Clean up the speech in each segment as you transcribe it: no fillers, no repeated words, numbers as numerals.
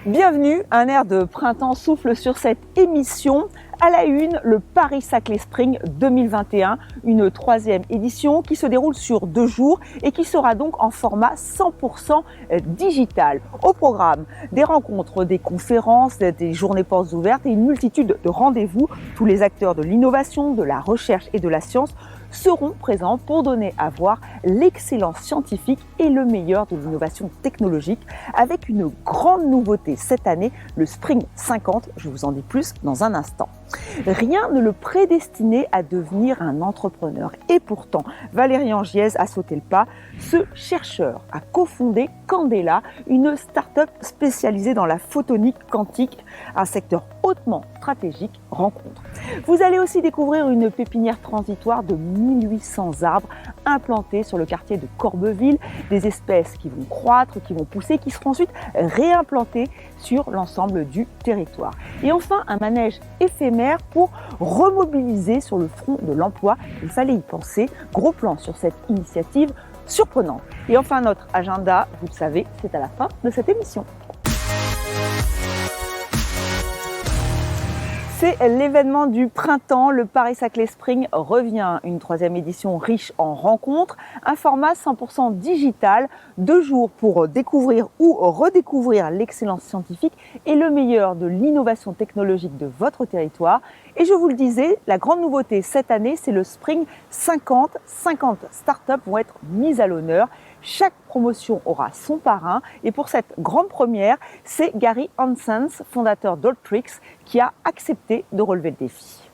Bienvenue, un air de printemps souffle sur cette émission. À la une, le Paris-Saclay Spring 2021, une troisième édition qui se déroule sur 2 jours et qui sera donc en format 100% digital. Au programme, des rencontres, des conférences, des journées portes ouvertes et une multitude de rendez-vous. Tous les acteurs de l'innovation, de la recherche et de la science seront présents pour donner à voir l'excellence scientifique et le meilleur de l'innovation technologique avec une grande nouveauté cette année, le Spring 50. Je vous en dis plus dans un instant. Rien ne le prédestinait à devenir un entrepreneur. Et pourtant, Valérie Angiez a sauté le pas. Ce chercheur a cofondé Candela, une start-up spécialisée dans la photonique quantique, un secteur hautement stratégique rencontre. Vous allez aussi découvrir une pépinière transitoire de 1800 arbres implantés sur le quartier de Corbeville, des espèces qui vont croître, qui vont pousser, qui seront ensuite réimplantées sur l'ensemble du territoire. Et enfin, un manège éphémère pour remobiliser sur le front de l'emploi. Il fallait y penser. Gros plan sur cette initiative surprenante. Et enfin, notre agenda, vous le savez, c'est à la fin de cette émission. C'est l'événement du printemps, le Paris-Saclay Spring revient, une troisième édition riche en rencontres, un format 100% digital, 2 jours pour découvrir ou redécouvrir l'excellence scientifique et le meilleur de l'innovation technologique de votre territoire. Et je vous le disais, la grande nouveauté cette année, c'est le Spring 50. 50 startups vont être mises à l'honneur. Chaque promotion aura son parrain et pour cette grande première, c'est Gary Hansens, fondateur d'Altrix, qui a accepté de relever le défi.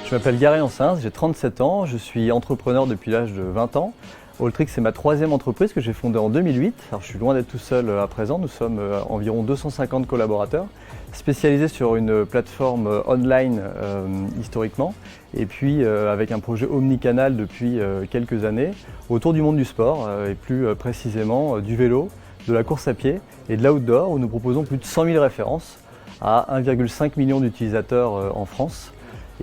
Je m'appelle Gary Hansens, j'ai 37 ans, je suis entrepreneur depuis l'âge de 20 ans. Altrix, c'est ma 3e entreprise que j'ai fondée en 2008. Alors, je suis loin d'être tout seul à présent, nous sommes environ 250 collaborateurs, spécialisés sur une plateforme online historiquement, et puis avec un projet omnicanal depuis quelques années autour du monde du sport, et plus précisément du vélo, de la course à pied et de l'outdoor, où nous proposons plus de 100 000 références à 1,5 million d'utilisateurs en France.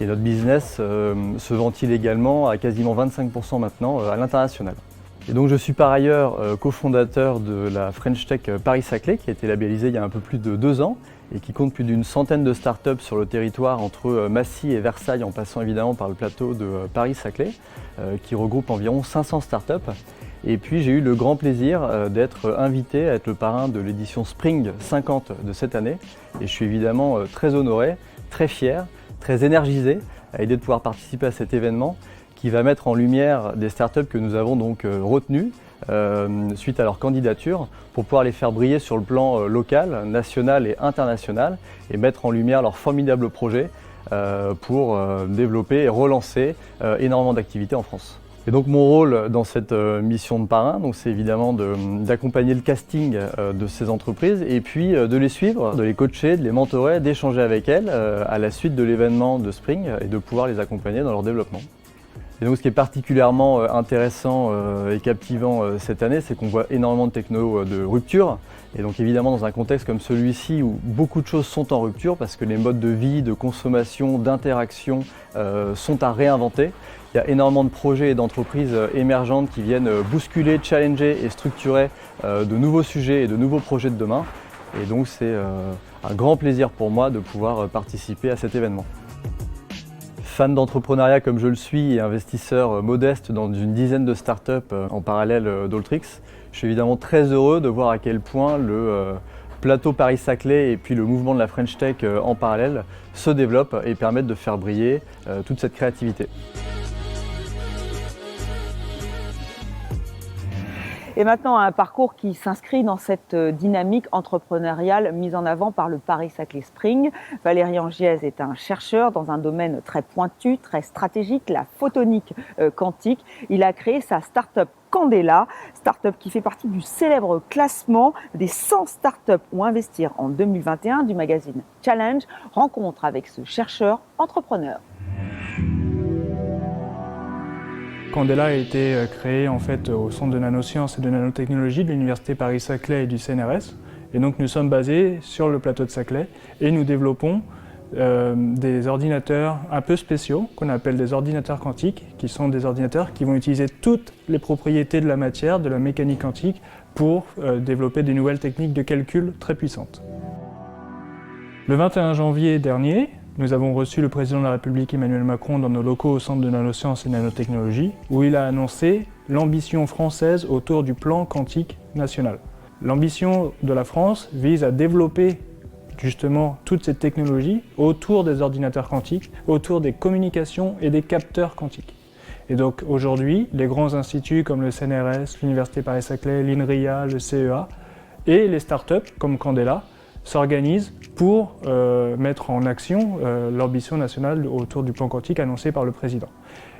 Et notre business se ventile également à quasiment 25% maintenant à l'international. Et donc je suis par ailleurs cofondateur de la French Tech Paris-Saclay qui a été labellisée il y a un peu plus de 2 ans et qui compte plus d'une centaine de startups sur le territoire entre Massy et Versailles en passant évidemment par le plateau de Paris-Saclay qui regroupe environ 500 startups. Et puis j'ai eu le grand plaisir d'être invité à être le parrain de l'édition Spring 50 de cette année et je suis évidemment très honoré, très fier, très énergisé à l'idée de pouvoir participer à cet événement qui va mettre en lumière des startups que nous avons donc retenues suite à leur candidature pour pouvoir les faire briller sur le plan local, national et international et mettre en lumière leurs formidables projets pour développer et relancer énormément d'activités en France. Et donc mon rôle dans cette mission de parrain, c'est évidemment d'accompagner le casting de ces entreprises et puis de les suivre, de les coacher, de les mentorer, d'échanger avec elles à la suite de l'événement de Spring et de pouvoir les accompagner dans leur développement. Et donc ce qui est particulièrement intéressant et captivant cette année, c'est qu'on voit énormément de techno de rupture. Et donc évidemment dans un contexte comme celui-ci où beaucoup de choses sont en rupture parce que les modes de vie, de consommation, d'interaction sont à réinventer. Il y a énormément de projets et d'entreprises émergentes qui viennent bousculer, challenger et structurer de nouveaux sujets et de nouveaux projets de demain. Et donc c'est un grand plaisir pour moi de pouvoir participer à cet événement. Fan d'entrepreneuriat comme je le suis et investisseur modeste dans une dizaine de startups en parallèle d'Altrix, je suis évidemment très heureux de voir à quel point le plateau Paris-Saclay et puis le mouvement de la French Tech en parallèle se développent et permettent de faire briller toute cette créativité. Et maintenant, un parcours qui s'inscrit dans cette dynamique entrepreneuriale mise en avant par le Paris-Saclay Spring. Valérie Angiez est un chercheur dans un domaine très pointu, très stratégique, la photonique quantique. Il a créé sa start-up Candela, start-up qui fait partie du célèbre classement des 100 startups où investir en 2021 du magazine Challenge. Rencontre avec ce chercheur entrepreneur. Candela a été créé en fait au Centre de nanosciences et de nanotechnologie de l'Université Paris-Saclay et du CNRS. Et donc nous sommes basés sur le plateau de Saclay et nous développons des ordinateurs un peu spéciaux qu'on appelle des ordinateurs quantiques, qui sont des ordinateurs qui vont utiliser toutes les propriétés de la matière, de la mécanique quantique, pour développer des nouvelles techniques de calcul très puissantes. Le 21 janvier dernier, nous avons reçu le président de la République Emmanuel Macron dans nos locaux au Centre de nanosciences et nanotechnologie, où il a annoncé l'ambition française autour du plan quantique national. L'ambition de la France vise à développer justement toute cette technologie autour des ordinateurs quantiques, autour des communications et des capteurs quantiques. Et donc aujourd'hui, les grands instituts comme le CNRS, l'Université Paris-Saclay, l'INRIA, le CEA et les startups comme Candela s'organisent pour mettre en action l'ambition nationale autour du plan quantique annoncé par le président.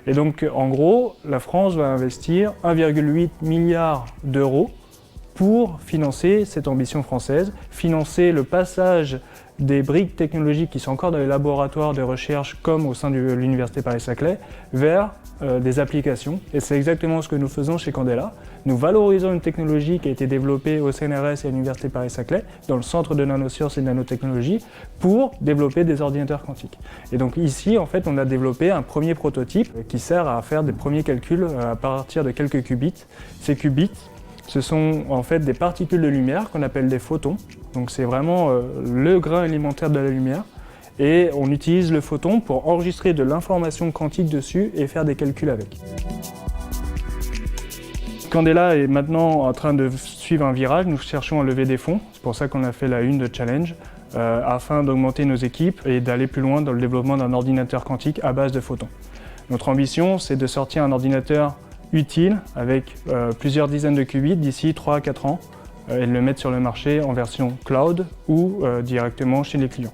Et donc en gros, la France va investir 1,8 milliard d'euros pour financer cette ambition française, financer le passage des briques technologiques qui sont encore dans les laboratoires de recherche comme au sein de l'Université Paris-Saclay vers des applications. Et c'est exactement ce que nous faisons chez Candela. Nous valorisons une technologie qui a été développée au CNRS et à l'Université Paris-Saclay, dans le Centre de nanosciences et de nanotechnologie, pour développer des ordinateurs quantiques. Et donc ici, en fait, on a développé un premier prototype qui sert à faire des premiers calculs à partir de quelques qubits. Ces qubits, ce sont en fait des particules de lumière qu'on appelle des photons. Donc c'est vraiment le grain élémentaire de la lumière. Et on utilise le photon pour enregistrer de l'information quantique dessus et faire des calculs avec. Candela est maintenant en train de suivre un virage. Nous cherchons à lever des fonds. C'est pour ça qu'on a fait la une de Challenge, afin d'augmenter nos équipes et d'aller plus loin dans le développement d'un ordinateur quantique à base de photons. Notre ambition, c'est de sortir un ordinateur utile avec plusieurs dizaines de qubits d'ici 3 à 4 ans et de le mettre sur le marché en version cloud ou directement chez les clients.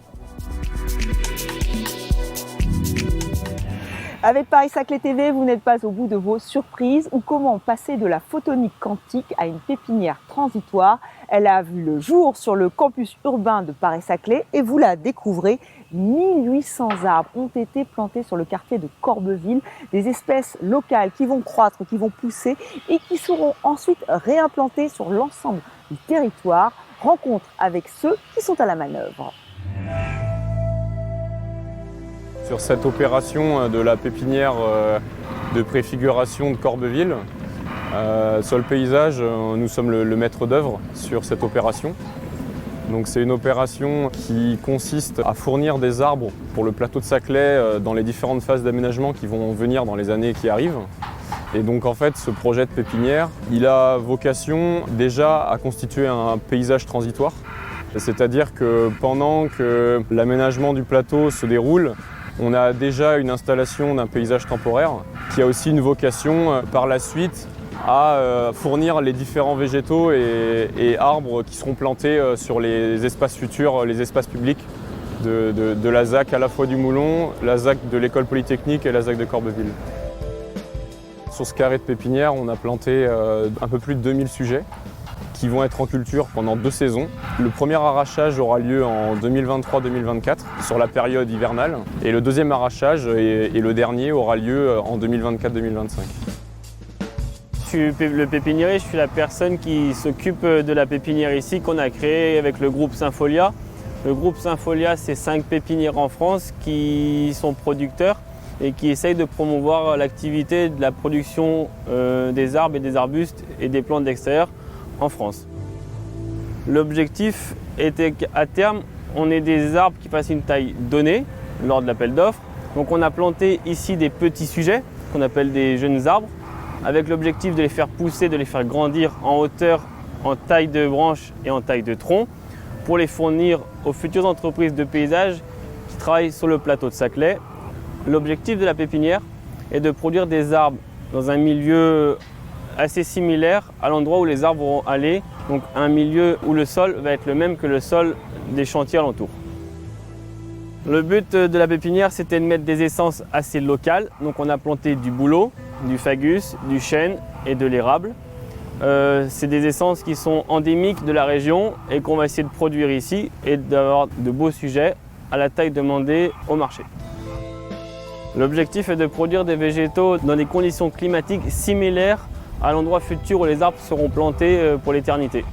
Avec Paris-Saclay TV, vous n'êtes pas au bout de vos surprises ou comment passer de la photonique quantique à une pépinière transitoire. Elle a vu le jour sur le campus urbain de Paris-Saclay et vous la découvrez. 1800 arbres ont été plantés sur le quartier de Corbeville, des espèces locales qui vont croître, qui vont pousser et qui seront ensuite réimplantées sur l'ensemble du territoire. Rencontre avec ceux qui sont à la manœuvre. Sur cette opération de la pépinière de préfiguration de Corbeville, sur le paysage, nous sommes le maître d'œuvre sur cette opération. Donc c'est une opération qui consiste à fournir des arbres pour le plateau de Saclay dans les différentes phases d'aménagement qui vont venir dans les années qui arrivent. Et donc en fait, ce projet de pépinière, il a vocation déjà à constituer un paysage transitoire. C'est-à-dire que pendant que l'aménagement du plateau se déroule, on a déjà une installation d'un paysage temporaire qui a aussi une vocation par la suite à fournir les différents végétaux et arbres qui seront plantés sur les espaces futurs, les espaces publics de la ZAC à la fois du Moulon, la ZAC de l'école polytechnique et la ZAC de Corbeville. Sur ce carré de pépinière, on a planté un peu plus de 2000 sujets qui vont être en culture pendant 2 saisons. Le premier arrachage aura lieu en 2023-2024 sur la période hivernale et le deuxième arrachage et le dernier aura lieu en 2024-2025. Je suis le pépiniériste, je suis la personne qui s'occupe de la pépinière ici qu'on a créée avec le groupe Sympholia. Le groupe Sympholia, c'est 5 pépinières en France qui sont producteurs et qui essayent de promouvoir l'activité de la production des arbres et des arbustes et des plantes d'extérieur en France. L'objectif était qu'à terme, on ait des arbres qui fassent une taille donnée lors de l'appel d'offres. Donc on a planté ici des petits sujets qu'on appelle des jeunes arbres avec l'objectif de les faire pousser, de les faire grandir en hauteur, en taille de branche et en taille de tronc pour les fournir aux futures entreprises de paysage qui travaillent sur le plateau de Saclay. L'objectif de la pépinière est de produire des arbres dans un milieu assez similaire à l'endroit où les arbres vont aller, donc un milieu où le sol va être le même que le sol des chantiers alentours. Le but de la pépinière, c'était de mettre des essences assez locales, donc on a planté du bouleau, du fagus, du chêne et de l'érable. C'est des essences qui sont endémiques de la région et qu'on va essayer de produire ici et d'avoir de beaux sujets à la taille demandée au marché. L'objectif est de produire des végétaux dans des conditions climatiques similaires à l'endroit futur où les arbres seront plantés pour l'éternité.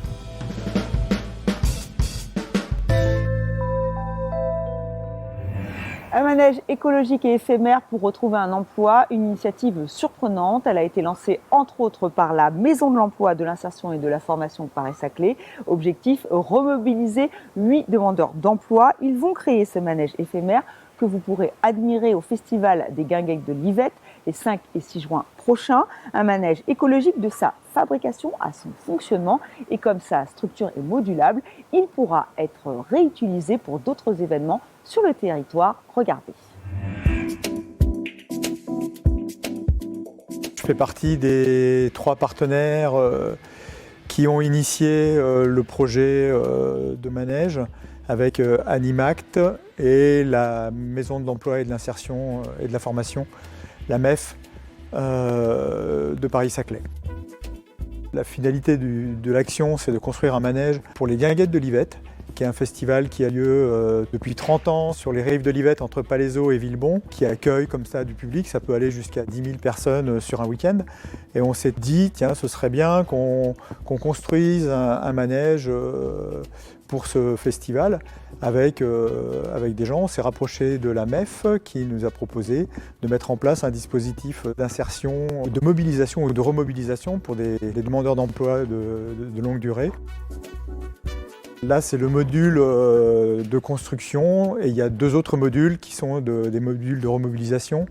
manège écologique et éphémère pour retrouver un emploi, une initiative surprenante. Elle a été lancée entre autres par la Maison de l'Emploi, de l'Insertion et de la Formation Paris-Saclay. Objectif, remobiliser 8 demandeurs d'emploi. Ils vont créer ce manège éphémère que vous pourrez admirer au Festival des Guinguettes de l'Yvette les 5 et 6 juin prochains. Un manège écologique de sa fabrication à son fonctionnement, et comme sa structure est modulable, il pourra être réutilisé pour d'autres événements sur le territoire. Regardez. Je fais partie des 3 partenaires qui ont initié le projet de manège avec Animact et la Maison de l'Emploi et de l'Insertion et de la Formation, la MEF de Paris-Saclay. La finalité de l'action, c'est de construire un manège pour les Guinguettes de l'Yvette, qui est un festival qui a lieu depuis 30 ans sur les rives de l'Yvette entre Palaiseau et Villebon, qui accueille comme ça du public. Ça peut aller jusqu'à 10 000 personnes sur un week-end. Et on s'est dit, tiens, ce serait bien qu'on construise un manège pour ce festival avec des gens. On s'est rapproché de la MEF qui nous a proposé de mettre en place un dispositif d'insertion, de mobilisation ou de remobilisation pour des demandeurs d'emploi de longue durée. Là, c'est le module de construction et il y a 2 autres modules qui sont des modules de remobilisation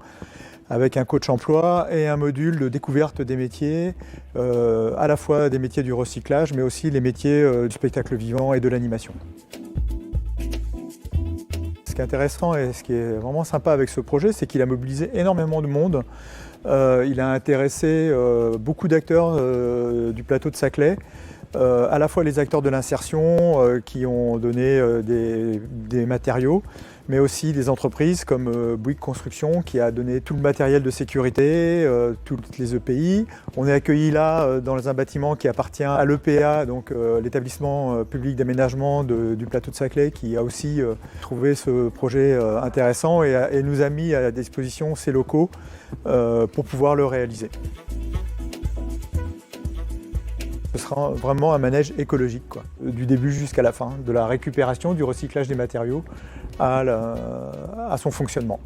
avec un coach emploi et un module de découverte des métiers, à la fois des métiers du recyclage mais aussi les métiers du spectacle vivant et de l'animation. Ce qui est intéressant et ce qui est vraiment sympa avec ce projet, c'est qu'il a mobilisé énormément de monde. Il a intéressé beaucoup d'acteurs du plateau de Saclay. À la fois les acteurs de l'insertion qui ont donné des matériaux, mais aussi des entreprises comme Bouygues Construction qui a donné tout le matériel de sécurité, toutes les EPI. On est accueillis là dans un bâtiment qui appartient à l'EPA, donc l'établissement public d'aménagement du plateau de Saclay, qui a aussi trouvé ce projet intéressant et nous a mis à disposition ses locaux pour pouvoir le réaliser. Ce sera vraiment un manège écologique, quoi. Du début jusqu'à la fin, de la récupération, du recyclage des matériaux à son fonctionnement.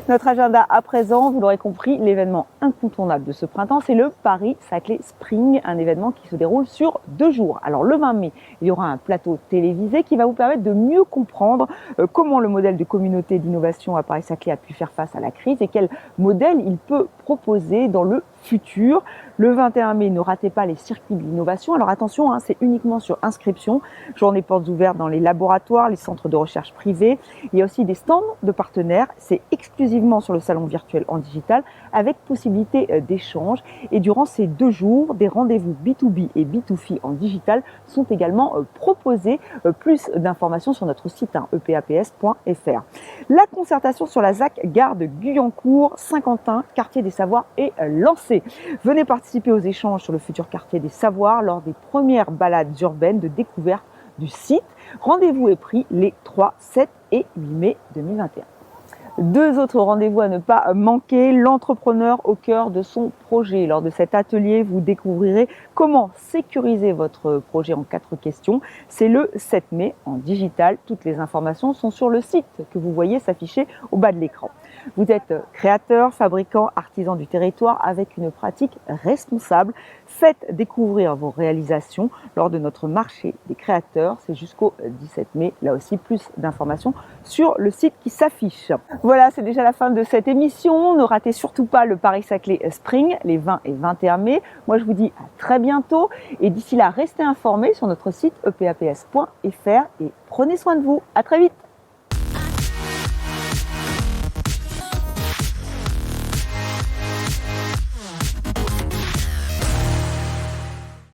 Notre agenda à présent, vous l'aurez compris, l'événement incontournable de ce printemps, c'est le Paris-Saclay Spring, un événement qui se déroule sur 2 jours. Alors le 20 mai, il y aura un plateau télévisé qui va vous permettre de mieux comprendre comment le modèle de communauté d'innovation à Paris-Saclay a pu faire face à la crise et quel modèle il peut proposer dans le futur. Le 21 mai, ne ratez pas les circuits de l'innovation. Alors attention, c'est uniquement sur inscription. Journée portes ouvertes dans les laboratoires, les centres de recherche privés. Il y a aussi des stands de partenaires. C'est exclusivement sur le salon virtuel en digital avec possibilité d'échange. Et durant ces 2 jours, des rendez-vous B2B et B2C en digital sont également proposés. Plus d'informations sur notre site epaps.fr. La concertation sur la ZAC gare de Guyancourt, Saint-Quentin, quartier des Savoirs est lancée. Venez participer aux échanges sur le futur quartier des Savoirs lors des premières balades urbaines de découverte du site. Rendez-vous est pris les 3, 7 et 8 mai 2021. 2 autres rendez-vous à ne pas manquer, l'entrepreneur au cœur de son projet. Lors de cet atelier, vous découvrirez comment sécuriser votre projet en 4 questions. C'est le 7 mai en digital. Toutes les informations sont sur le site que vous voyez s'afficher au bas de l'écran. Vous êtes créateur, fabricant, artisan du territoire avec une pratique responsable. Faites découvrir vos réalisations lors de notre marché des créateurs. C'est jusqu'au 17 mai. Là aussi, plus d'informations sur le site qui s'affiche. Voilà, c'est déjà la fin de cette émission. Ne ratez surtout pas le Paris-Saclay Spring les 20 et 21 mai. Moi, je vous dis à très bientôt. Et d'ici là, restez informés sur notre site epaps.fr et prenez soin de vous. À très vite.